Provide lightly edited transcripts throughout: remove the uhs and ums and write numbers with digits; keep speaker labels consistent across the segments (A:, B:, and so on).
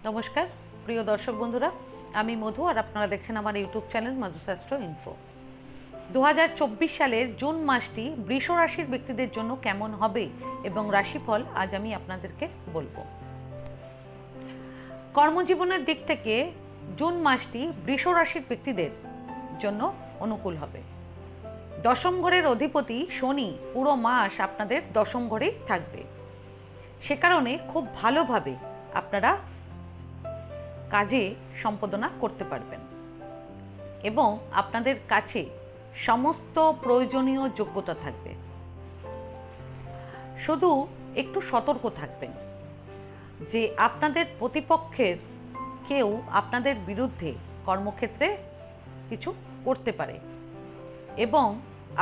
A: নমস্কার প্রিয় দর্শক বন্ধুরা, আমি মধু আর আপনারা দেখছেন আমার ইউটিউব চ্যানেল মধুশাস্ত্র ইনফো। 2024 সালের জুন মাসটি বৃষ রাশির ব্যক্তিদের জন্য কেমন হবে এবং রাশিফল আজ আমি আপনাদেরকে বলবো। কর্মজীবনের দিক থেকে জুন মাসটি বৃষ রাশির ব্যক্তিদের জন্য অনুকূল হবে। দশম ঘরের অধিপতি শনি পুরো মাস আপনাদের দশম ঘরেই থাকবে। সে কারণে খুব ভালোভাবে আপনারা কাজে সম্পাদনা করতে পারবেন এবং আপনাদের কাছে সমস্ত প্রয়োজনীয় যোগ্যতা থাকবে। শুধু একটু সতর্ক থাকবেন যে আপনাদের প্রতিপক্ষের কেউ আপনাদের বিরুদ্ধে কর্মক্ষেত্রে কিছু করতে পারে এবং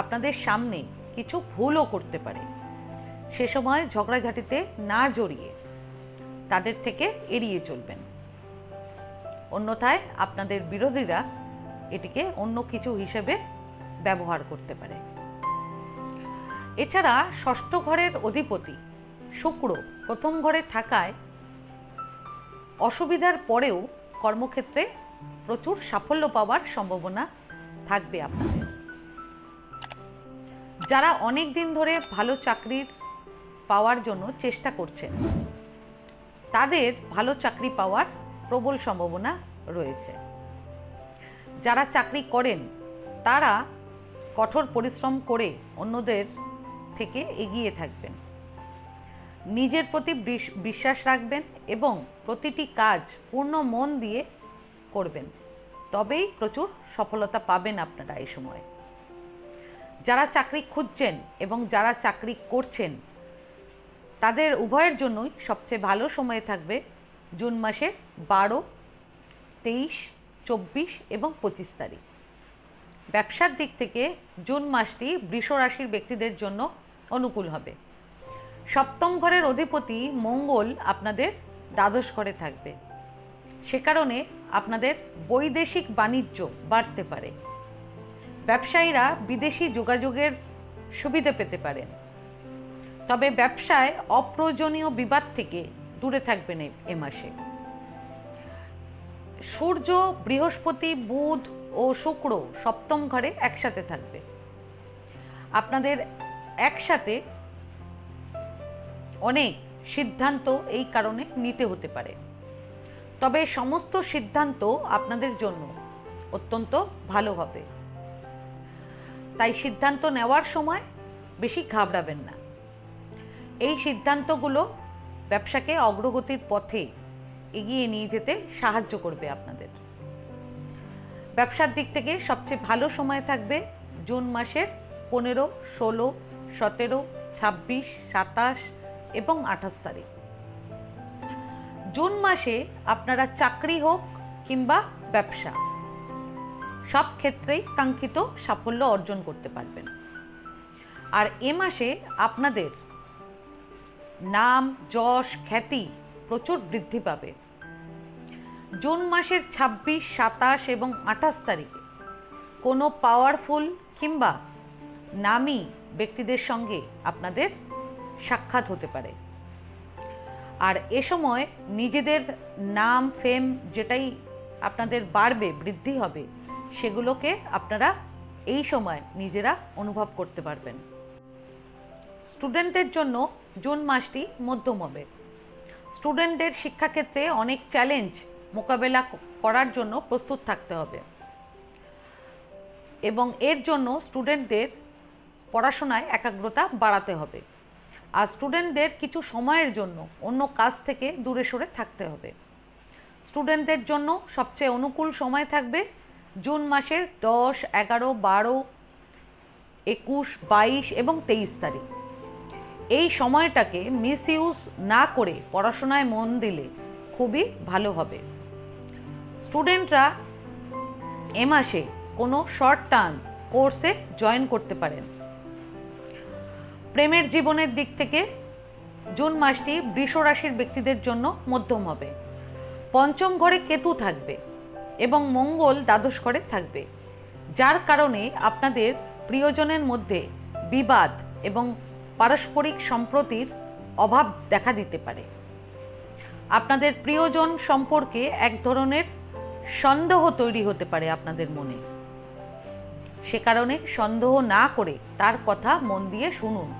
A: আপনাদের সামনে কিছু ভুলও করতে পারে। সে সময় ঝগড়াঝাটিতে না জড়িয়ে তাদের থেকে এড়িয়ে চলবেন, অন্যথায় আপনাদের বিরোধীরা এটিকে অন্য কিছু হিসেবে ব্যবহার করতে পারে। এছাড়া ষষ্ঠ ঘরের অধিপতি শুক্র প্রথম ঘরে থাকায় অসুবিধার পরেও কর্মক্ষেত্রে প্রচুর সাফল্য পাওয়ার সম্ভাবনা থাকবে আপনাদের। যারা অনেক দিন ধরে ভালো চাকরির পাওয়ার জন্য চেষ্টা করছেন তাদের ভালো চাকরি পাওয়ার প্রবল সম্ভাবনা রয়েছে। যারা চাকরি করেন তারা কঠোর পরিশ্রম করে অন্যদের থেকে এগিয়ে থাকবেন, নিজের প্রতি বিশ্বাস রাখবেন এবং প্রতিটি কাজ পূর্ণ মন দিয়ে করবেন, তবেই প্রচুর সফলতা পাবেন আপনারা এই সময়। যারা চাকরি খুঁজছেন এবং যারা চাকরি করছেন তাদের উভয়ের জন্যই সবচেয়ে ভালো সময় থাকবে জুন মাসের 12, 23, 24 এবং 25 তারিখ। ব্যবসার দিক থেকে জুন মাসটি বৃষ রাশির ব্যক্তিদের জন্য অনুকূল হবে। সপ্তম ঘরের অধিপতি মঙ্গল আপনাদের দ্বাদশ ঘরে থাকবে। সে কারণে আপনাদের বৈদেশিক বাণিজ্য বাড়তে পারে। ব্যবসায়ীরা বিদেশি যোগাযোগের সুবিধা পেতে পারেন, তবে ব্যবসায় অপ্রয়োজনীয় বিবাদ থেকে দূরে থাকবেন এ মাসে। সূর্য, বৃহস্পতি, বুধ ও শুক্র সপ্তম ঘরে একসাথে থাকবে। আপনাদের একসাথে অনেক সিদ্ধান্ত এই কারণে নিতে হতে পারে, তবে সমস্ত সিদ্ধান্ত আপনাদের জন্য অত্যন্ত ভালো হবে। তাই সিদ্ধান্ত নেওয়ার সময় বেশি ঘাবড়াবেন না। এই সিদ্ধান্তগুলো ব্যবসাকে অগ্রগতির পথে এগিয়ে নিয়ে যেতে সাহায্য করবে আপনাদের। ব্যবসার দিক থেকে সবচেয়ে ভালো সময় থাকবে জুন মাসের 15, 16, 17, 26, 27 এবং 28 তারিখ। জুন মাসে আপনারা চাকরি হোক কিংবা ব্যবসা সব ক্ষেত্রেই কাঙ্ক্ষিত সাফল্য অর্জন করতে পারবেন। আর এ মাসে আপনাদের নাম, যশ, খ্যাতি প্রচুর বৃদ্ধি পাবে। জুন মাসের 26, 27 এবং 28 তারিখে কোনো পাওয়ারফুল কিংবা নামী ব্যক্তিদের সঙ্গে আপনাদের সাক্ষাৎ হতে পারে। আর এ সময় নিজেদের নাম, ফেম যেটাই আপনাদের বাড়বে, বৃদ্ধি হবে, সেগুলোকে আপনারা এই সময় নিজেরা অনুভব করতে পারবেন। স্টুডেন্টদের জন্য জুন মাসটি মধ্যম হবে। স্টুডেন্টদের শিক্ষাক্ষেত্রে অনেক চ্যালেঞ্জ মোকাবেলা করার জন্য প্রস্তুত থাকতে হবে এবং এর জন্য স্টুডেন্টদের পড়াশোনায় একাগ্রতা বাড়াতে হবে। আর স্টুডেন্টদের কিছু সময়ের জন্য অন্য কাজ থেকে দূরে সরে থাকতে হবে। স্টুডেন্টদের জন্য সবচেয়ে অনুকূল সময় থাকবে জুন মাসের 10, 11, 12, 21, 22 এবং 23 তারিখ। এই সময়টাকে মিসইউজ না করে পড়াশোনায় মন দিলে খুবই ভালো হবে। স্টুডেন্টরা এ মাসে কোনো শর্ট টার্ম কোর্সে জয়েন করতে পারেন। প্রেমের জীবনের দিক থেকে জুন মাসটি বৃষ রাশির ব্যক্তিদের জন্য মধ্যম হবে। পঞ্চম ঘরে কেতু থাকবে এবং মঙ্গল দ্বাদশ ঘরে থাকবে, যার কারণে আপনাদের প্রিয়জনের মধ্যে বিবাদ এবং পারস্পরিক সম্প্রীতির অভাব দেখা দিতে পারে। আপনাদের প্রিয়জন সম্পর্কে এক ধরনের সন্দেহ তৈরি হতে পারে আপনাদের মনে। সে কারণে সন্দেহ না করে তার কথা মন দিয়ে শুনুন।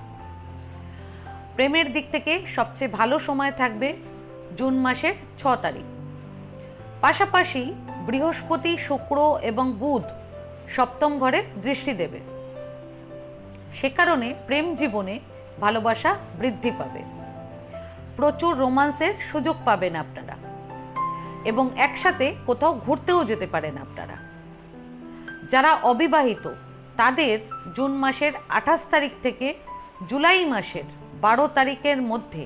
A: প্রেমের দিক থেকে সবচেয়ে ভালো সময় থাকবে জুন মাসের 6 তারিখ। পাশাপাশি বৃহস্পতি, শুক্র এবং বুধ সপ্তম ঘরে দৃষ্টি দেবে। সে কারণে প্রেম জীবনে ভালোবাসা বৃদ্ধি পাবে, প্রচুর রোমান্সের সুযোগ পাবেন আপনারা এবং একসাথে কোথাও ঘুরতেও যেতে পারেন আপনারা। যারা অবিবাহিত তাদের জুন মাসের 28 তারিখ থেকে জুলাই মাসের 12 তারিখের মধ্যে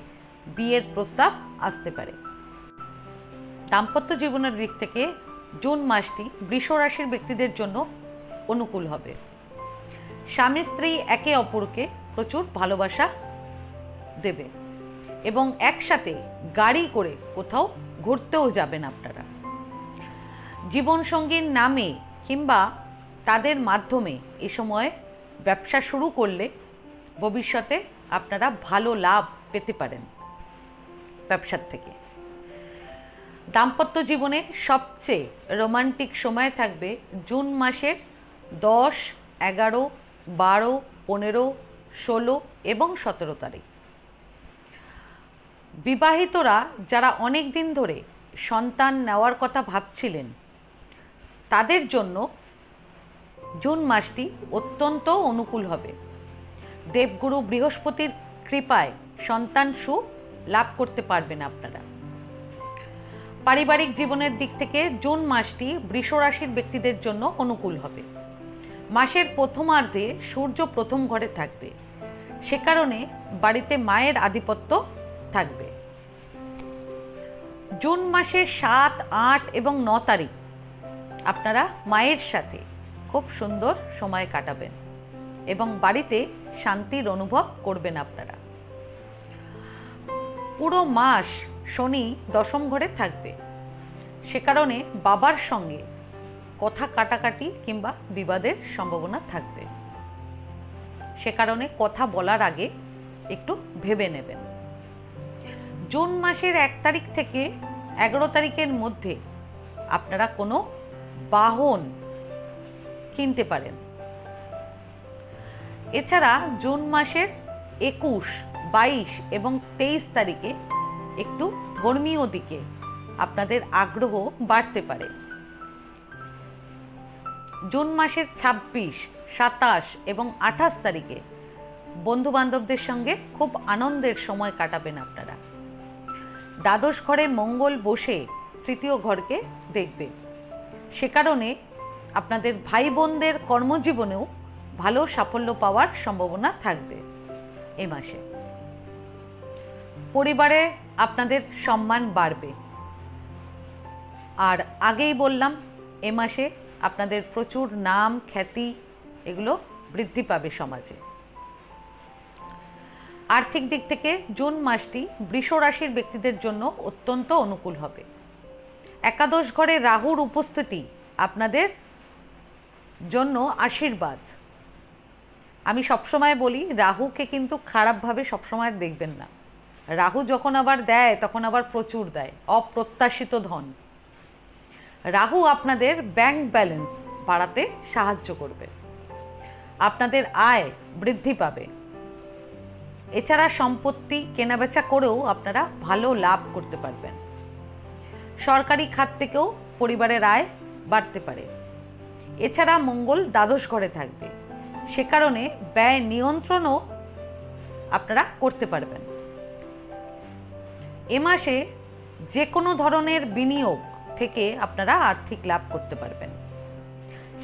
A: বিয়ের প্রস্তাব আসতে পারে। দাম্পত্য জীবনের দিক থেকে জুন মাসটি বৃষ রাশির ব্যক্তিদের জন্য অনুকূল হবে। স্বামী স্ত্রী একে অপরকে প্রচুর ভালোবাসা দেবে এবং একসাথে গাড়ি করে কোথাও ঘুরতেও যাবেন আপনারা। জীবনসঙ্গীর নামে কিংবা তাদের মাধ্যমে এ সময় ব্যবসা শুরু করলে ভবিষ্যতে আপনারা ভালো লাভ পেতে পারেন ব্যবসার থেকে। দাম্পত্য জীবনে সবচেয়ে রোমান্টিক সময় থাকবে জুন মাসের 10, 11, 12, 15, 16 এবং 17 তারিখ। বিবাহিতরা যারা অনেক দিন ধরে সন্তান নেওয়ার কথা ভাবছিলেন তাদের জন্য জুন মাসটি অত্যন্ত অনুকূল হবে। দেবগুরু বৃহস্পতির কৃপায় সন্তান সুখ লাভ করতে পারবেন আপনারা। পারিবারিক জীবনের দিক থেকে জুন মাসটি বৃষ রাশির ব্যক্তিদের জন্য অনুকূল হবে। মাসের প্রথমার্ধে সূর্য প্রথম ঘরে থাকবে, সে কারণে বাড়িতে মায়ের আধিপত্য থাকবে। জুন মাসের 7, 8 এবং 9 তারিখ আপনারা মায়ের সাথে খুব সুন্দর সময় কাটাবেন এবং বাড়িতে শান্তির অনুভব করবেন আপনারা। পুরো মাস শনি দশম ঘরে থাকবে, সে কারণে বাবার সঙ্গে কথা কাটাকাটি কিংবা বিবাদের সম্ভাবনা থাকবে। সে কারণে কথা বলার আগে একটু ভেবে নেবেন। জুন মাসের 1 তারিখ থেকে 11 তারিখের মধ্যে আপনারা কোনো বাহন কিনতে পারেন। এছাড়া জুন মাসের 21, 22 এবং 23 তারিখে একটু ধর্মীয় দিকে আপনাদের আগ্রহ বাড়তে পারে। জুন মাসের 26, 27 এবং 28 তারিখে বন্ধুবান্ধবদের সঙ্গে খুব আনন্দের সময় কাটাবেন আপনারা। দ্বাদশ ঘরে মঙ্গল বসে তৃতীয় ঘরকে দেখবে, সে কারণে আপনাদের ভাই বোনদের কর্মজীবনেও ভালো সাফল্য পাওয়ার সম্ভাবনা থাকবে এই মাসে। পরিবারে আপনাদের সম্মান বাড়বে। আর আগেই বললাম এ মাসে আপনাদের প্রচুর নাম খ্যাতি এগুলো বৃদ্ধি পাবে সমাজে। আর্থিক দিক থেকে জুন মাসটি বৃষ রাশির ব্যক্তিদের জন্য অত্যন্ত অনুকূল হবে। একাদশ ঘরে রাহুর উপস্থিতি আপনাদের জন্য আশীর্বাদ। আমি সবসময় বলি রাহুকে কিন্তু খারাপভাবে সবসময় দেখবেন না। রাহু যখন আবার দেয় তখন আবার প্রচুর দেয়, অপ্রত্যাশিত ধন। রাহু আপনাদের ব্যাংক ব্যালেন্স বাড়াতে সাহায্য করবে, আপনাদের আয় বৃদ্ধি পাবে। এছাড়া সম্পত্তি কেনাবেচা করেও আপনারা ভালো লাভ করতে পারবেন। সরকারি খাত থেকেও পরিবারের আয় বাড়তে পারে। এছাড়া মঙ্গল দ্বাদশ ঘরে থাকবে, সে কারণে ব্যয় নিয়ন্ত্রণও আপনারা করতে পারবেন। এ মাসে যে কোনো ধরনের বিনিয়োগ থেকে আপনারা আর্থিক লাভ করতে পারবেন।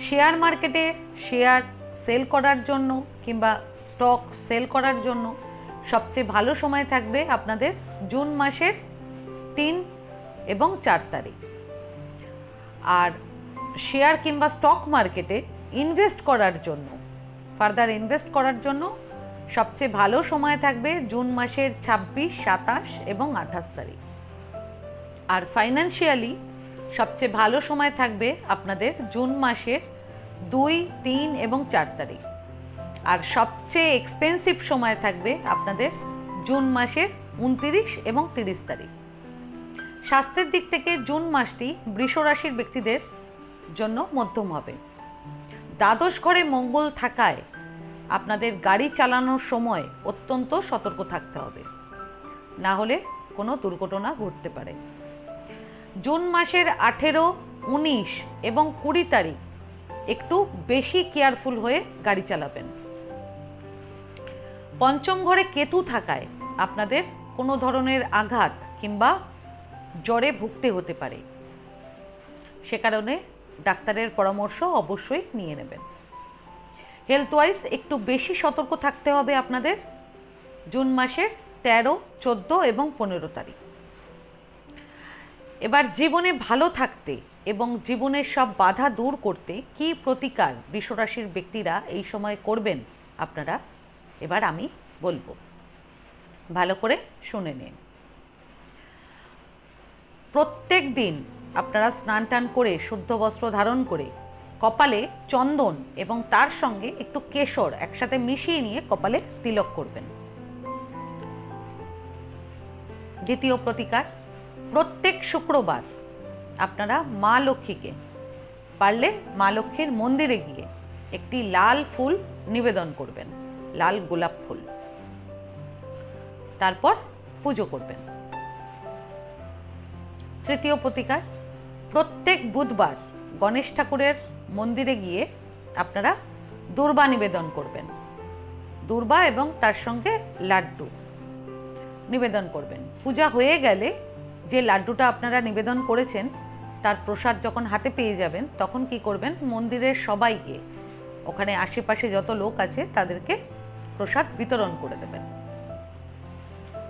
A: শেয়ার মার্কেটে শেয়ার সেল করার জন্য কিংবা স্টক সেল করার জন্য সবচেয়ে ভালো সময় থাকবে আপনাদের জুন মাসের 3 এবং 4 তারিখ। আর শেয়ার কিংবা স্টক মার্কেটে ইনভেস্ট করার জন্য ফার্দার ইনভেস্ট করার জন্য সবচেয়ে ভালো সময় থাকবে জুন মাসের 26, 27 এবং 28 তারিখ। আর ফাইন্যান্সিয়ালি সবচেয়ে ভালো সময় থাকবে আপনাদের জুন মাসের 2, 3 এবং 4 তারিখ। আর সবচেয়ে এক্সপেন্সিভ সময় থাকবে আপনাদের জুন মাসের 29 এবং 30 তারিখ। স্বাস্থ্যের দিক থেকে জুন মাসটি বৃষ রাশির ব্যক্তিদের জন্য মধ্যম হবে। দ্বাদশ ঘরে মঙ্গল থাকায় আপনাদের গাড়ি চালানোর সময় অত্যন্ত সতর্ক থাকতে হবে, না হলে কোনো দুর্ঘটনা ঘটতে পারে। জুন মাসের 18, 19 এবং 20 তারিখ একটু বেশি কেয়ারফুল হয়ে গাড়ি চালাবেন। পঞ্চম ঘরে কেতু থাকায় আপনাদের কোনো ধরনের আঘাত কিংবা জ্বরে ভুগতে হতে পারে, সে কারণে ডাক্তারের পরামর্শ অবশ্যই নিয়ে নেবেন। হেলথ ওয়াইজ একটু বেশি সতর্ক থাকতে হবে আপনাদের জুন মাসের 13, 14 এবং 15 তারিখ। এবার জীবনে ভালো থাকতে এবং জীবনের সব বাধা দূর করতে কি প্রতিকার বৃষরাশির ব্যক্তিরা এই সময় করবেন আপনারা, এবার আমি বলবো, ভালো করে শুনে নিন। প্রত্যেক দিন আপনারা স্নান টান করে শুদ্ধ বস্ত্র ধারণ করে কপালে চন্দন এবং তার সঙ্গে একটু কেশর একসাথে মিশিয়ে নিয়ে কপালে তিলক করবেন। দ্বিতীয় প্রতিকার, প্রত্যেক শুক্রবার আপনারা মা লক্ষ্মীকে পারলে মা লক্ষ্মীর মন্দিরে গিয়ে একটি লাল ফুল নিবেদন করবেন, লাল গোলাপ ফুল, তারপর পুজো করবেন। তৃতীয় প্রতিকার, প্রত্যেক বুধবার গণেশ ঠাকুরের মন্দিরে গিয়ে আপনারা দূর্বা নিবেদন করবেন, দূর্বা এবং তার সঙ্গে লাড্ডু নিবেদন করবেন। পূজা হয়ে গেলে যে লাড্ডুটা আপনারা নিবেদন করেছেন তার প্রসাদ যখন হাতে পেয়ে যাবেন তখন কি করবেন, মন্দিরের সবাইকে, ওখানে আশেপাশে যত লোক আছে তাদেরকে প্রসাদ বিতরণ করে দেবেন।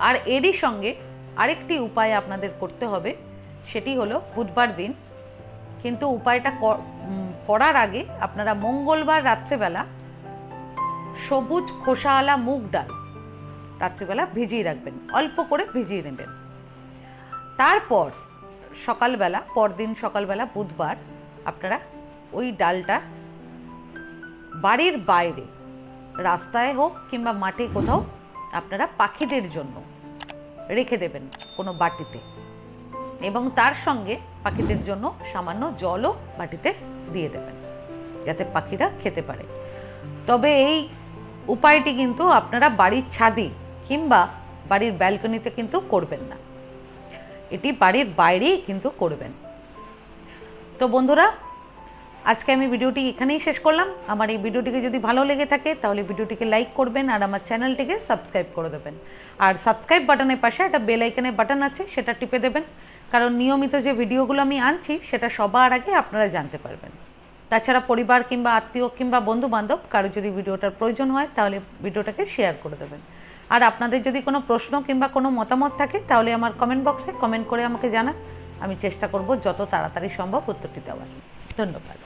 A: আর এরই সঙ্গে আরেকটি উপায় আপনাদের করতে হবে, সেটি হলো বুধবার দিন, কিন্তু উপায়টা করার আগে আপনারা মঙ্গলবার রাত্রেবেলা সবুজ খোসাওয়ালা মুগ ডাল রাত্রিবেলা ভিজিয়ে রাখবেন, অল্প করে ভিজিয়ে নেবেন। তারপর সকালবেলা, পরদিন সকালবেলা বুধবার আপনারা ওই ডালটা বাড়ির বাইরে, রাস্তায় হোক কিংবা মাঠে কোথাও আপনারা পাখিদের জন্য রেখে দেবেন কোনো বাটিতে, এবং তার সঙ্গে পাখিদের জন্য সামান্য জলও বাটিতে দিয়ে দেবেন যাতে পাখিরা খেতে পারে। তবে এই উপায়টি কিন্তু আপনারা বাড়ির ছাদে কিংবা বাড়ির ব্যালকনিতে কিন্তু করবেন না, এটি বাড়ির বাইরেই কিন্তু করবেন। তো বন্ধুরা, আজকে আমি ভিডিওটি এখানেই শেষ করলাম। আমার এই ভিডিওটিকে যদি ভালো লেগে থাকে তাহলে ভিডিওটিকে লাইক করবেন আর আমার চ্যানেলটিকে সাবস্ক্রাইব করে দেবেন। আর সাবস্ক্রাইব বাটনের পাশে একটা বেল আইকনের বাটন আছে, সেটা টিপে দেবেন, কারণ নিয়মিত যে ভিডিওগুলো আমি আনছি সেটা সবার আগে আপনারা জানতে পারবেন। তাছাড়া পরিবার কিংবা আত্মীয় কিংবা বন্ধু বান্ধব কারো যদি ভিডিওটার প্রয়োজন হয় তাহলে ভিডিওটাকে শেয়ার করে দেবেন। আর আপনাদের যদি কোনো প্রশ্ন কিংবা কোনো মতামত থাকে তাহলে আমার কমেন্ট বক্সে কমেন্ট করে আমাকে জানান, আমি চেষ্টা করব যত তাড়াতাড়ি সম্ভব উত্তরটি দেওয়ার। ধন্যবাদ।